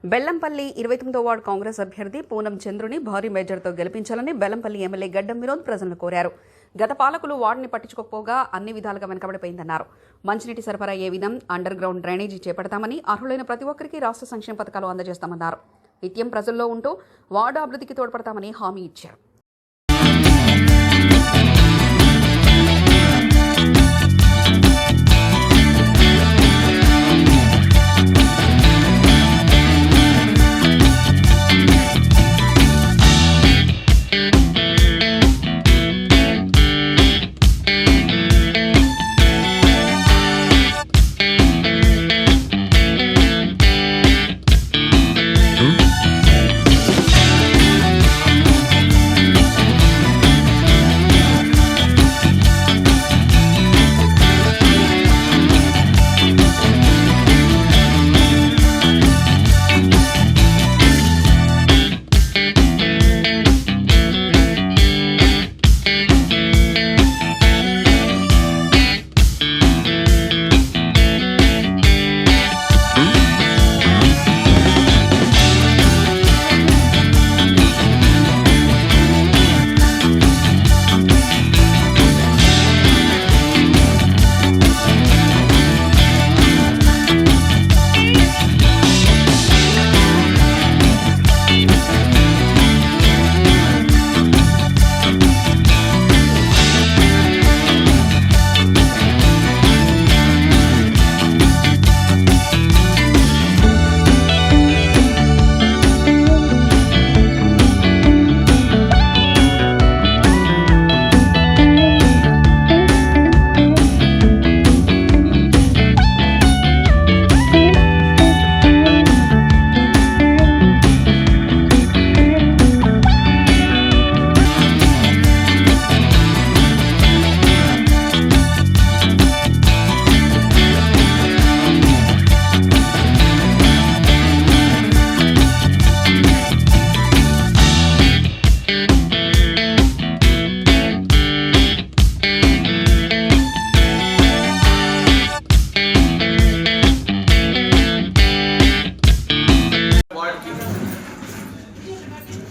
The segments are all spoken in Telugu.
బెల్లంపల్లి 29వ వార్డు కాంగ్రెస్ అభ్యర్థి పూనం చంద్రుని భారీ మేజర్తో గెలిపించాలని బెల్లంపల్లి ఎమ్మెల్యే గడ్డం వినోద్ ప్రజలను కోరారు. గత పాలకులు వార్డుని పట్టించుకోకపోగా అన్ని విధాలుగా వెనకబడిపోయిందన్నారు. మంచినీటి సరఫరా ఏ విధం, అండర్ గ్రౌండ్ డ్రైనేజీ చేపడతామని, అర్హులైన ప్రతి ఒక్కరికి రాష్ట్ర సంక్షేమ పథకాలు అందజేస్తామన్నారు. నిత్యం ప్రజల్లో ఉంటూ వార్డు అభివృద్ధికి తోడ్పడతామని హామీ ఇచ్చారు.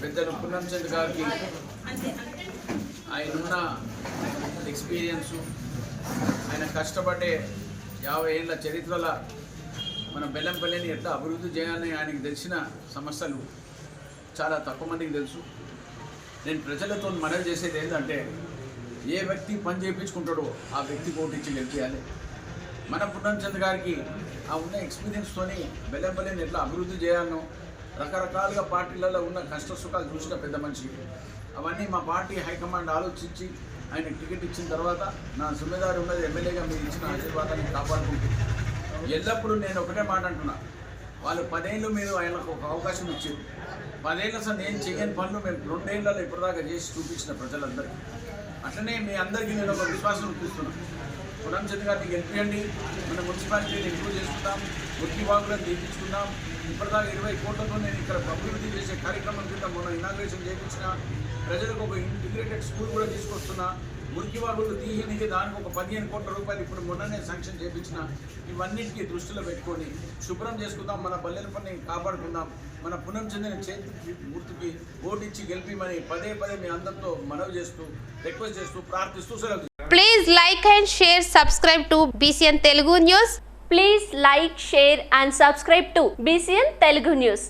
పెద్దలు పూనం చంద్ర గారికి ఆయనున్న ఎక్స్పీరియన్సు, ఆయన కష్టపడే 50 ఏళ్ళ చరిత్రలో మన బెల్లంపల్లిని ఎట్లా అభివృద్ధి చేయాలని ఆయనకు తెలిసిన సమస్యలు చాలా తక్కువ మందికి తెలుసు. నేను ప్రజలతో మనవి చేసేది ఏంటంటే, ఏ వ్యక్తి పని చేయించుకుంటాడో ఆ వ్యక్తి ఓటించి గెలిపించాలి. మన పూనం చంద్ర గారికి ఆ ఉన్న ఎక్స్పీరియన్స్తోని బెల్లంపల్లిని ఎట్లా అభివృద్ధి చేయాలనో, రకరకాలుగా పార్టీలలో ఉన్న కష్ట సుఖాలు చూసిన పెద్ద మనిషి. అవన్నీ మా పార్టీ హైకమాండ్ ఆలోచించి ఆయన టికెట్ ఇచ్చిన తర్వాత నా జిమ్మేదారి ఉన్నది ఎమ్మెల్యేగా మీరు ఇచ్చిన ఆశీర్వాదాన్ని కాపాడుకుంటూ ఎల్లప్పుడూ నేను ఒకటే మాట అంటున్నా, వాళ్ళు 10 ఏళ్ళు మీరు ఆయనకు ఒక అవకాశం ఇచ్చారు. 10 ఏళ్ళ సార్ నేను చేయని పనులు మేము 2 ఏళ్ళలో ఇప్పటిదాకా చేసి చూపించిన ప్రజలందరికీ. అట్లనే మీ అందరికీ నేను ఒక విశ్వాసం ఇస్తున్నాను. పూనం చంద్ర గారిని గెలిపియండి. మన మున్సిపాలిటీని ఇంప్రూవ్ చేసుకుందాం, మురికి వాగులను తీర్చుకుందాం. ఇప్పటిదాకా 20 కోట్లతో నేను ఇక్కడ అభివృద్ధి చేసే కార్యక్రమం కింద మొన్న ఇనాగ్రేషన్ చేయించిన, ప్రజలకు ఒక ఇంటిగ్రేటెడ్ స్కూల్ కూడా తీసుకొస్తున్నా. మురికి వాగులు తీయనికి దానికి ఒక 15 కోట్ల రూపాయలు ఇప్పుడు మొన్ననే శాంక్షన్ చేయించిన. ఇవన్నింటినీ దృష్టిలో పెట్టుకొని శుభ్రం చేసుకుందాం, మన పల్లెల పని కాపాడుకుందాం. మన పూనం చంద్ర చేతి గుర్తుకి ఓటిచ్చి గెలిపిమని పదే మీ అందరితో మనవి చేస్తూ, రిక్వెస్ట్ చేస్తూ, ప్రార్థిస్తూ సెలవు. Please like and share, subscribe to BCN Telugu News. Please like, share and subscribe to BCN Telugu News.